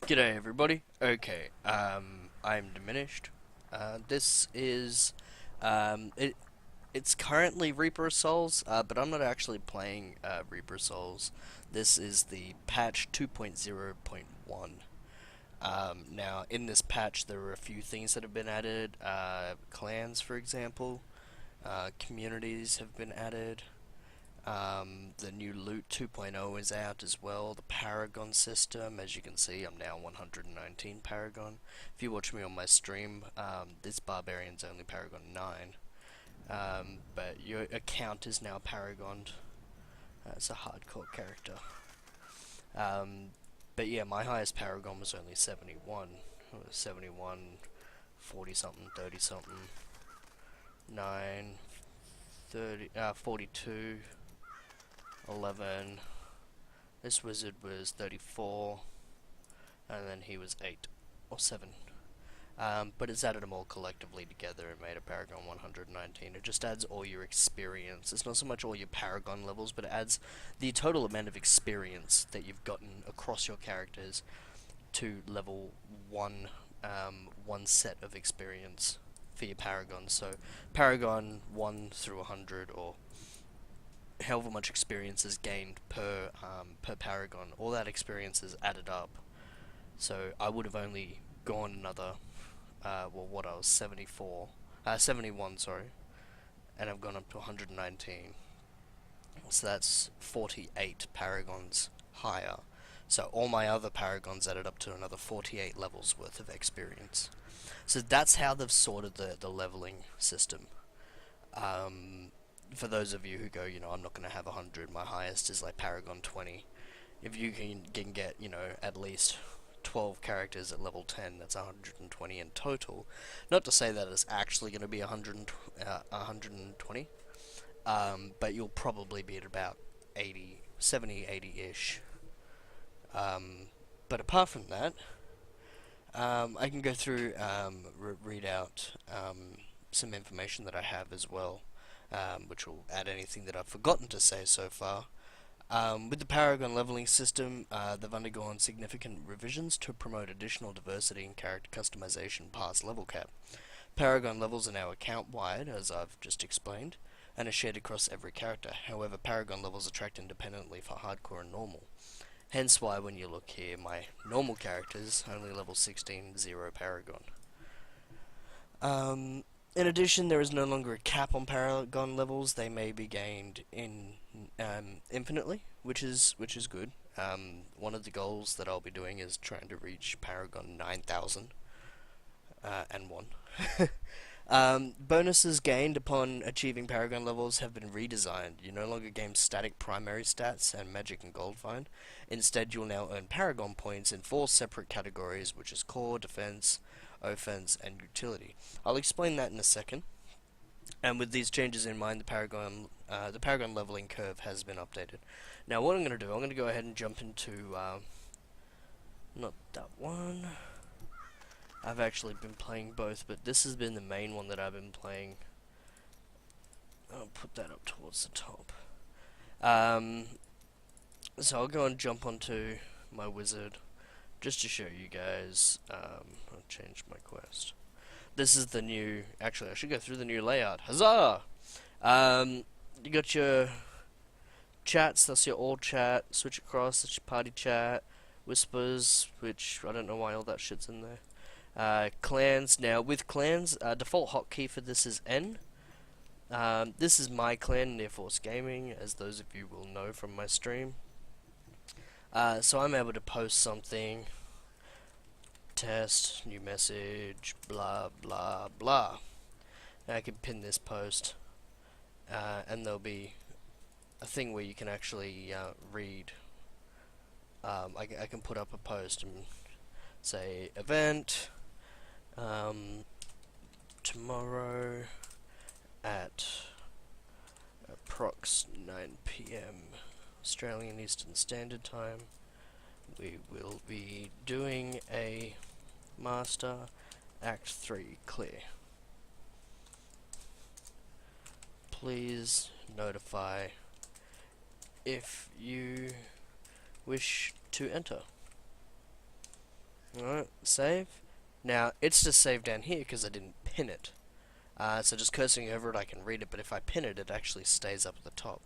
G'day everybody. Okay, I'm Diminished. This is, it's currently Reaper Souls, but I'm not actually playing Reaper Souls. This is the patch 2.0.1. Now, in this patch, there are a few things that have been added. Clans, for example, communities have been added. The new Loot 2.0 is out as well. The Paragon system, as you can see, I'm now 119 Paragon. If you watch me on my stream, this Barbarian's only Paragon 9. But your account is now Paragoned. It's a hardcore character. Um, but yeah, my highest Paragon was only 71. It was 71, 40 something, 30 something, 9, 30, 42. 11. This wizard was 34, and then he was 8 or 7. But it's added them all collectively together and made a Paragon 119. It just adds all your experience. It's not so much all your Paragon levels, but it adds the total amount of experience that you've gotten across your characters to level 1, one set of experience for your Paragon. So Paragon 1 through 100, or however much experience is gained per Paragon, all that experience is added up. So I would have only gone another, what I was 71, sorry, and I've gone up to 119. So that's 48 Paragons higher. So all my other Paragons added up to another 48 levels worth of experience. So that's how they've sorted the leveling system. For those of you who go, I'm not going to have 100, my highest is like Paragon 20. If you can get, at least 12 characters at level 10, that's 120 in total. Not to say that it's actually going to be 120, but you'll probably be at about 80, 70, 80-ish. But apart from that, I can go through, read out some information that I have as well, which will add anything that I've forgotten to say so far. With the Paragon leveling system, they've undergone significant revisions to promote additional diversity and character customization past level cap. Paragon levels are now account-wide, as I've just explained, and are shared across every character. However, Paragon levels are tracked independently for hardcore and normal. Hence why when you look here, my normal characters only level 16, 0 Paragon. In addition, there is no longer a cap on Paragon levels. They may be gained infinitely, which is good. One of the goals that I'll be doing is trying to reach Paragon 9,000 and 1. Bonuses gained upon achieving Paragon levels have been redesigned. You no longer gain static primary stats and magic and gold find. Instead, you'll now earn Paragon points in 4 separate categories, which is core, defense, offense, and utility. I'll explain that in a second. And with these changes in mind, the Paragon leveling curve has been updated. Now, what I'm going to do, I'm going to go ahead and jump into not that one. I've actually been playing both, but this has been the main one that I've been playing. I'll put that up towards the top. So I'll go and jump onto my wizard, just to show you guys. I'll change my quest. This is the new. Actually, I should go through the new layout. Huzzah! You got your chats. That's your all chat. Switch across. That's your party chat. Whispers, which I don't know why all that shit's in there. Clans. Now, with clans, default hotkey for this is N. This is my clan, Near Force Gaming, as those of you will know from my stream. So I'm able to post something, test, new message, blah blah blah. Now I can pin this post, and there'll be a thing where you can actually read. I can put up a post and say event tomorrow at approx 9 PM Australian Eastern Standard Time. We will be doing a Master Act 3 clear. Please notify if you wish to enter. Alright, save. Now, it's just saved down here because I didn't pin it. So just cursing over it, I can read it, but if I pin it, it actually stays up at the top.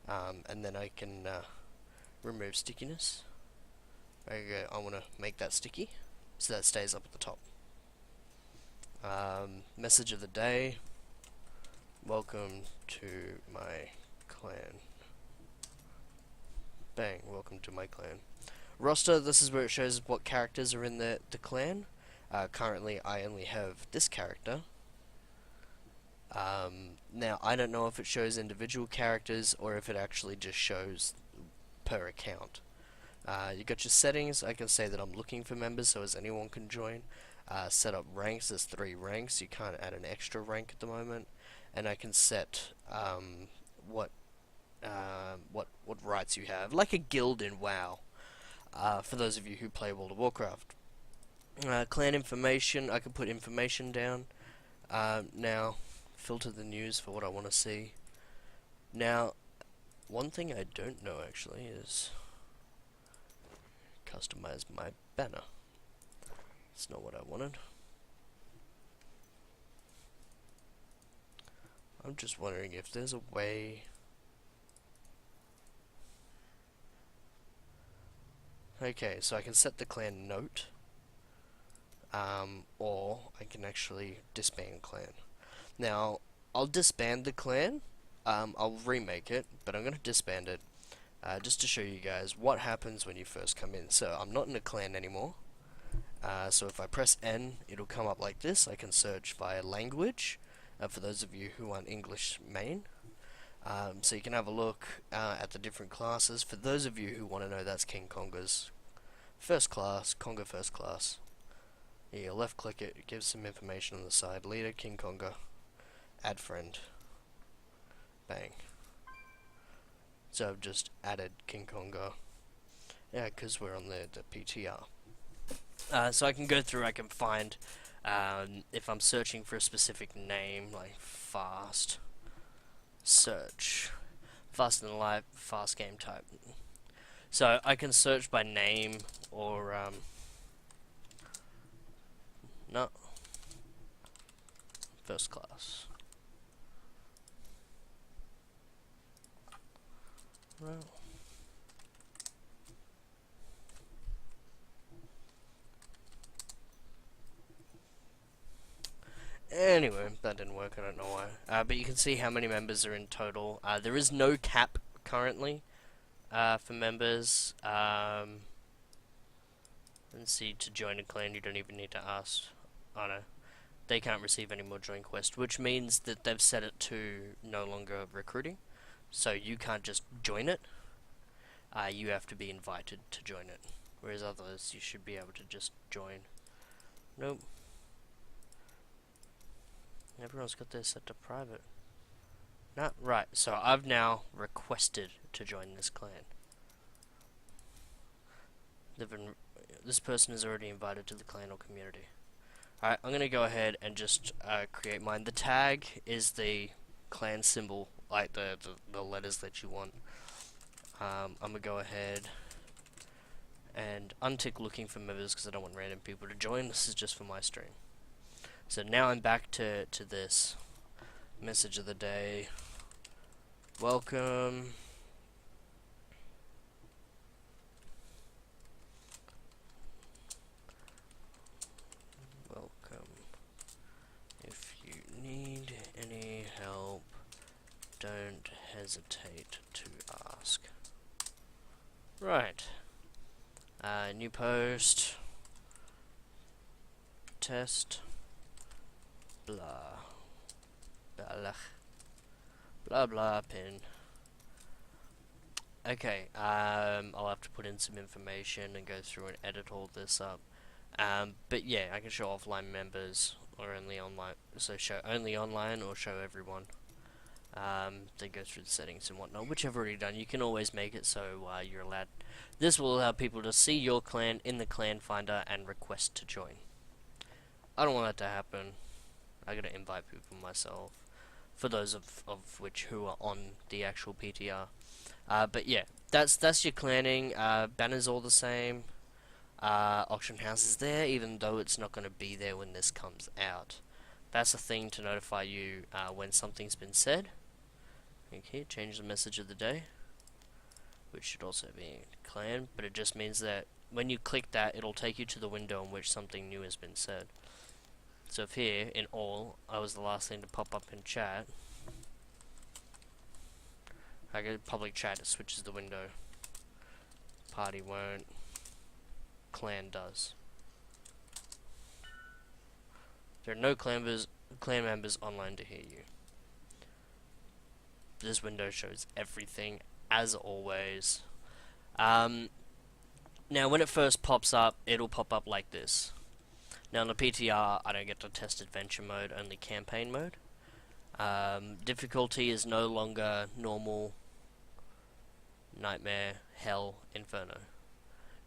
And then I can remove stickiness. Okay, I want to make that sticky, so that stays up at the top. Message of the day. Welcome to my clan. Bang, welcome to my clan. Roster, this is where it shows what characters are in the clan. Currently, I only have this character. Now, I don't know if it shows individual characters or if it actually just shows per account. You got your settings. I can say that I'm looking for members, so as anyone can join. Set up ranks. There's 3 ranks. You can't add an extra rank at the moment. And I can set what rights you have, like a guild in WoW. For those of you who play World of Warcraft. Clan information. I can put information down. Now, filter the news for what I want to see. Now, one thing I don't know actually is customize my banner. It's not what I wanted. I'm just wondering if there's a way. Okay, so I can set the clan note, or I can actually disband clan. Now, I'll disband the clan. I'll remake it, but I'm gonna disband it just to show you guys what happens when you first come in. So I'm not in a clan anymore. So if I press N, it'll come up like this. I can search via language, for those of you who aren't English main. So you can have a look at the different classes. For those of you who want to know, that's King Konga's first class, Konga first class. You left click it, it gives some information on the side. Leader, King Konga, add friend. Bang. So I've just added King Konga. Yeah, because we're on the PTR. So I can go through, I can find, if I'm searching for a specific name, like fast, search, fast and light, fast game type. So I can search by name or, no, first class. Well. Anyway, that didn't work, I don't know why. But you can see how many members are in total. There is no cap currently for members. And see, to join a clan you don't even need to ask. Oh no, they can't receive any more join quests, which means that they've set it to no longer recruiting. So you can't just join it. You have to be invited to join it. Whereas others, you should be able to just join. Nope. Everyone's got this set to private. No, right, so I've now requested to join this clan. This person is already invited to the clan or community. Alright, I'm going to go ahead and just create mine. The tag is the clan symbol, like the letters that you want. I'm going to go ahead and untick looking for members because I don't want random people to join. This is just for my stream. So now I'm back to this message of the day. Welcome. Welcome. If you need any help, don't hesitate to ask. Right. New post. Test. Blah. Blah blah pin. Okay, I'll have to put in some information and go through and edit all this up. But yeah, I can show offline members or only online. So show only online or show everyone. Then go through the settings and whatnot, which I've already done. You can always make it so you're allowed. This will allow people to see your clan in the clan finder and request to join. I don't want that to happen. I gotta invite people myself, for those of which who are on the actual PTR. But yeah, that's your clanning. Banners all the same. auction house is there, even though it's not going to be there when this comes out. That's a thing to notify you when something's been said. Okay, change the message of the day, which should also be clan, but it just means that when you click that, it'll take you to the window in which something new has been said. So if here, in all, I was the last thing to pop up in chat, I go to public chat, it switches the window. Party won't, clan does. There are no clan members online to hear you. This window shows everything, as always. Now when it first pops up, it'll pop up like this. Now on the PTR, I don't get to test adventure mode, only campaign mode. Difficulty is no longer normal, nightmare, hell, inferno.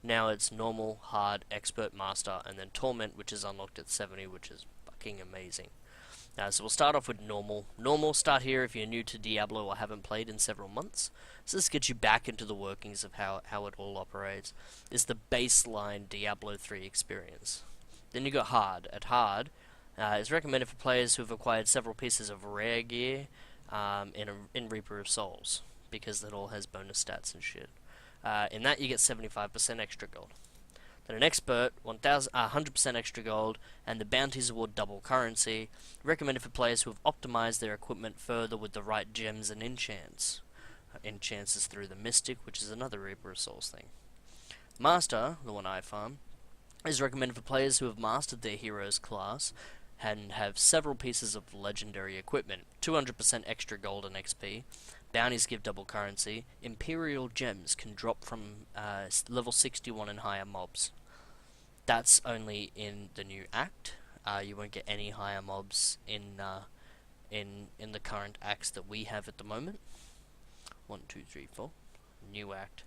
Now it's normal, hard, expert, master, and then torment, which is unlocked at 70, which is fucking amazing. So we'll start off with normal. Normal, start here if you're new to Diablo or haven't played in several months. So this gets you back into the workings of how it all operates. It's the baseline Diablo 3 experience. Then you got hard. At hard, it's recommended for players who have acquired several pieces of rare gear in Reaper of Souls, because that all has bonus stats and shit. In that you get 75% extra gold. Then an expert, 100% extra gold, and the bounties award double currency, recommended for players who have optimized their equipment further with the right gems and enchants. Enchants is through the Mystic, which is another Reaper of Souls thing. Master, the one I farm, is recommended for players who have mastered their hero's class and have several pieces of legendary equipment, 200% extra gold and XP, bounties give double currency, Imperial gems can drop from level 61 and higher mobs. That's only in the new act. You won't get any higher mobs in the current acts that we have at the moment. 1, 2, 3, 4. New act.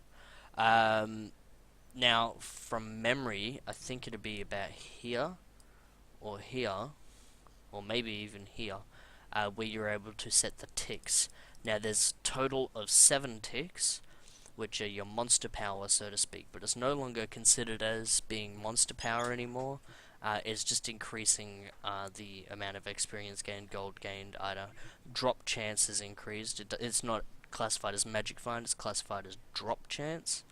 Now, from memory, I think it'd be about here, or maybe even here, where you're able to set the ticks. Now, there's a total of 7 ticks, which are your monster power, so to speak, but it's no longer considered as being monster power anymore. It's just increasing the amount of experience gained, gold gained, either drop chance is increased. It's not classified as magic find, it's classified as drop chance.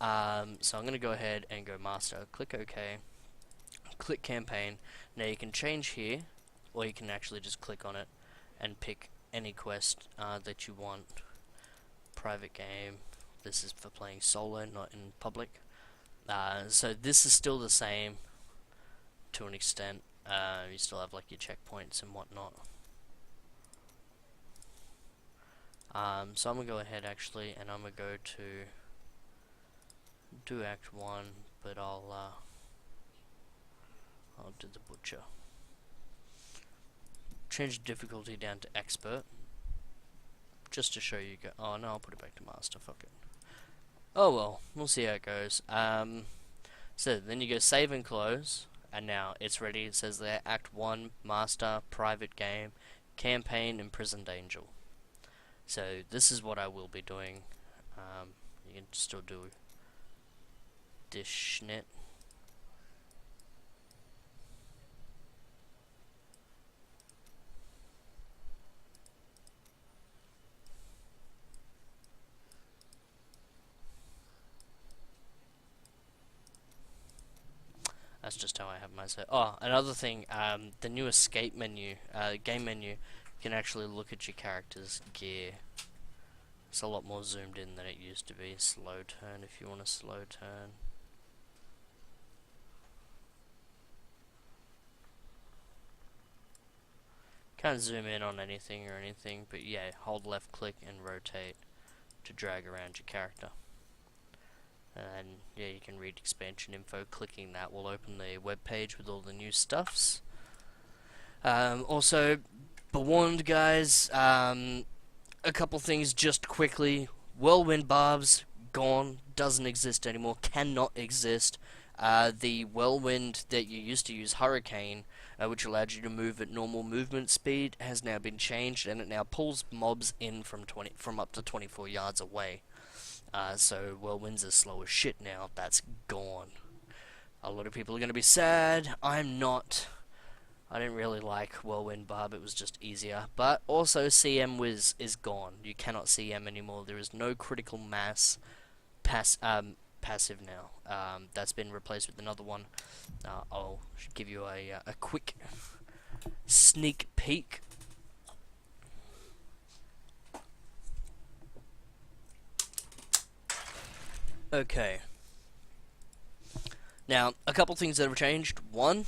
So I'm going to go ahead and go master, click OK, click campaign. Now you can change here, or you can actually just click on it and pick any quest that you want. Private game. This is for playing solo, not in public. So this is still the same to an extent. You still have like your checkpoints and whatnot. So I'm gonna go ahead actually, and I'm gonna go to do Act 1, but I'll do the butcher. Change the difficulty down to expert, just to show you. Oh no, I'll put it back to master. Fuck it. Oh well, we'll see how it goes. So then you go save and close, and now it's ready. It says there Act 1, master, private game, campaign, imprisoned angel. So this is what I will be doing. You can still do this schnit. That's just how I have my set. Oh, another thing, the new escape menu, game menu, you can actually look at your character's gear. It's a lot more zoomed in than it used to be. Slow turn if you want a slow turn. Can't zoom in on anything or anything, but yeah, hold left click and rotate to drag around your character. And yeah, you can read expansion info. Clicking that will open the web page with all the new stuffs. Also, be warned guys, a couple things just quickly. Whirlwind barbs, gone, doesn't exist anymore, cannot exist. The whirlwind that you used to use, hurricane, which allowed you to move at normal movement speed, has now been changed, and it now pulls mobs in from up to 24 yards away. So Whirlwind's are slow as shit now. That's gone. A lot of people are going to be sad. I'm not. I didn't really like Whirlwind Barb, it was just easier. But also CM is gone. You cannot CM anymore. There is no critical mass passive now. That's been replaced with another one. I'll give you a quick sneak peek. Okay. Now, a couple things that have changed. One,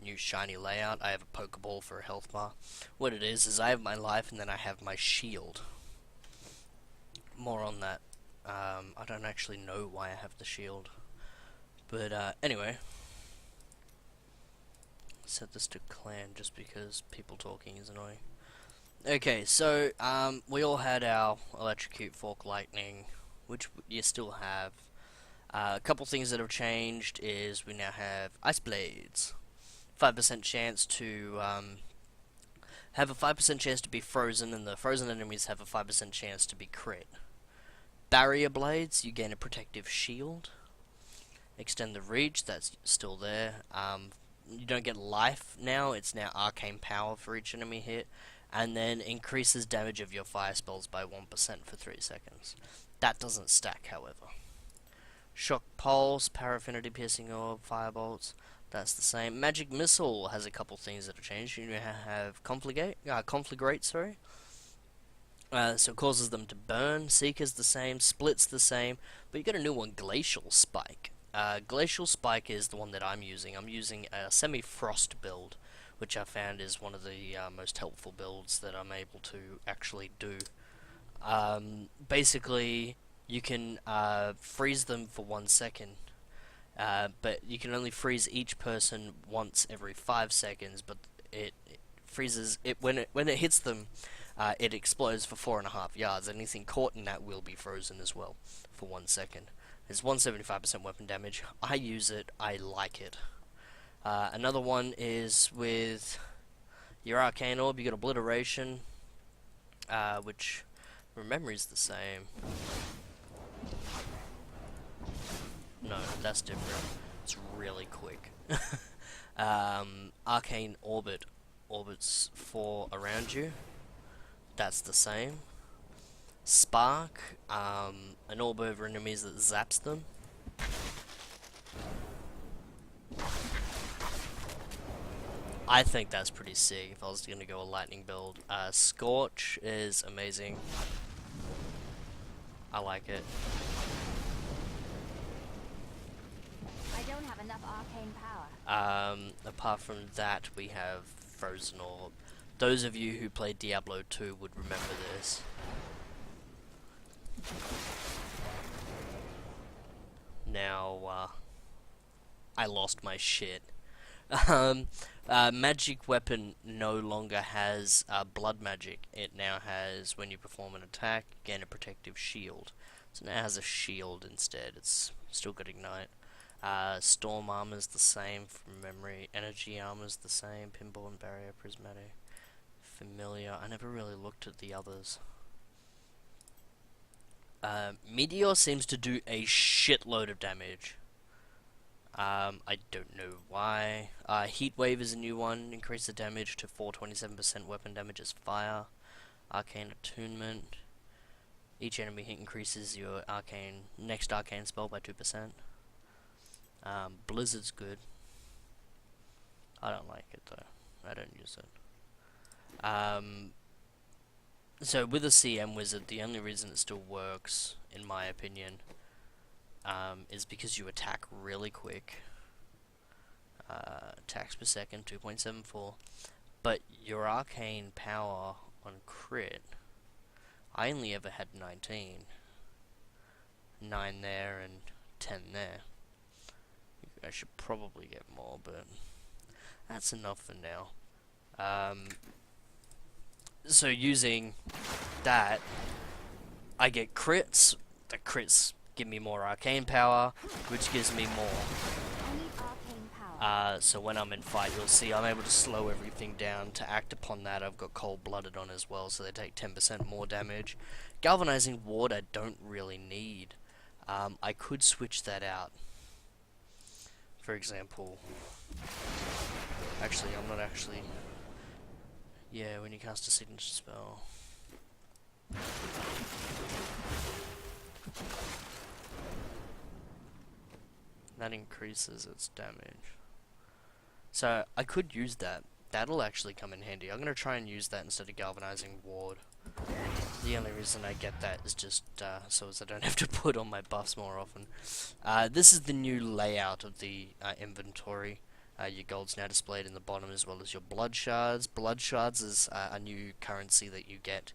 new shiny layout. I have a Pokeball for a health bar. What it is I have my life and then I have my shield. More on that. I don't actually know why I have the shield. But anyway. Set this to clan just because people talking is annoying. Okay, so we all had our Electrocute, Fork, Lightning, which you still have. A couple things that have changed is we now have Ice Blades. 5% chance to have a 5% chance to be frozen, and the frozen enemies have a 5% chance to be crit. Barrier Blades, you gain a protective shield. Extend the reach, that's still there. You don't get life now, it's now arcane power for each enemy hit. And then increases damage of your fire spells by 1% for 3 seconds. That doesn't stack, however. Shock Pulse, Paraffinity Piercing Orb, Firebolts, that's the same. Magic Missile has a couple things that have changed. You have Conflagrate, sorry. So it causes them to burn. Seeker's the same, Split's the same, but you got a new one, Glacial Spike. Glacial Spike is the one that I'm using. I'm using a semi-frost build, which I found is one of the most helpful builds that I'm able to actually do. Basically, you can freeze them for 1 second, but you can only freeze each person once every 5 seconds. But it freezes it when it hits them. It explodes for 4.5 yards. Anything caught in that will be frozen as well for 1 second. It's 175% weapon damage. I use it. I like it. Another one is with your Arcane Orb. You got Obliteration, which remember is the same. No, that's different. It's really quick. Arcane Orbit orbits 4 around you. That's the same. Spark, an orb over enemies that zaps them. I think that's pretty sick if I was going to go a lightning build. Scorch is amazing. I like it. I don't have enough arcane power. Apart from that, we have Frozen Orb. Those of you who played Diablo 2 would remember this. Now, I lost my shit. Magic Weapon no longer has blood magic. It now has, when you perform an attack, gain a protective shield. So now it has a shield instead. It's still got Ignite. Storm Armor's the same from memory. Energy Armor's the same. Pinball and Barrier, Prismatic. Familiar. I never really looked at the others. Meteor seems to do a shitload of damage. I don't know why. Heat Wave is a new one. Increase the damage to 427% weapon damage as fire. Arcane Attunement. Each enemy hit increases your next arcane spell by 2%. Blizzard's good. I don't like it though. I don't use it. So with a CM wizard, the only reason it still works, in my opinion, is because you attack really quick. Attacks per second, 2.74. But your arcane power on crit, I only ever had 19. 9 there and 10 there. I should probably get more, but that's enough for now. So using that, I get crits. The crits give me more arcane power, which gives me more. I need arcane So when I'm in fight, you'll see I'm able to slow everything down. To act upon that, I've got cold-blooded on as well, so they take 10% more damage. Galvanizing ward I don't really need. I could switch that out. For example, actually, I'm not actually. Yeah, when you cast a signature spell. That increases its damage. So, I could use that. That'll actually come in handy. I'm going to try and use that instead of Galvanizing Ward. The only reason I get that is just so as I don't have to put on my buffs more often. This is the new layout of the inventory. Your gold's now displayed in the bottom as well as your blood shards. Blood shards is a new currency that you get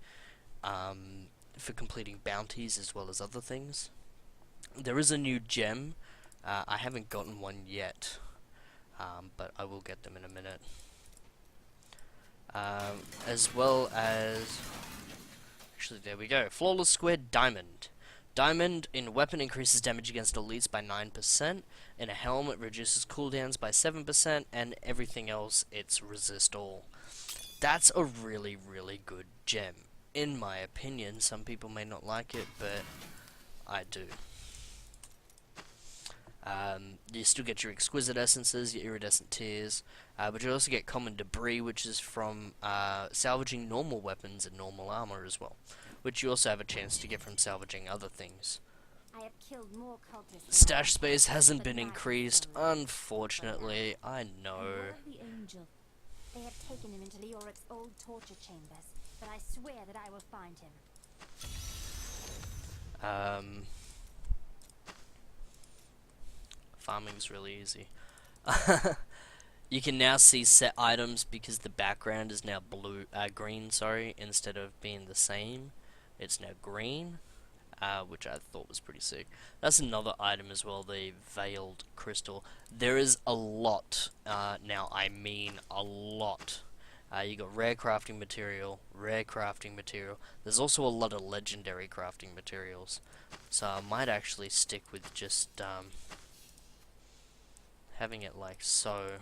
for completing bounties as well as other things. There is a new gem. I haven't gotten one yet, but I will get them in a minute. As well as... Actually, there we go. Flawless Square Diamond. Diamond in weapon increases damage against elites by 9%. In a helm, it reduces cooldowns by 7%. And everything else, it's resist all. That's a really, really good gem. In my opinion, some people may not like it, but I do. You still get your exquisite essences, your iridescent tears, but you also get common debris, which is from salvaging normal weapons and normal armor as well, which you also have a chance to get from salvaging other things. I have killed more cultists. Stash space hasn't been increased, unfortunately. I know. They have taken him into Leoric's old torture chambers, but I swear that I will find him. Farming's really easy. You can now see set items because the background is now green, sorry, instead of being the same. It's now green, which I thought was pretty sick. That's another item as well, the Veiled Crystal. There is a lot, now I mean a lot. You got rare crafting material, rare crafting material. There's also a lot of legendary crafting materials. So I might actually stick with just, having it like so.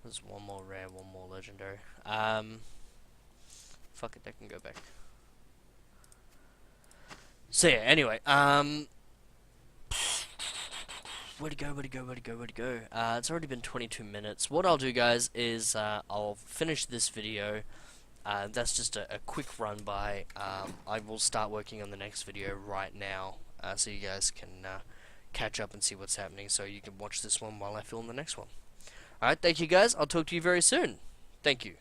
There's one more rare, one more legendary. Fuck it, I can go back. So yeah, anyway, where'd it go? It's already been 22 minutes. What I'll do, guys, is I'll finish this video. That's just a quick run by. I will start working on the next video right now, so you guys can catch up and see what's happening, so you can watch this one while I film the next one. Alright, thank you guys. I'll talk to you very soon. Thank you.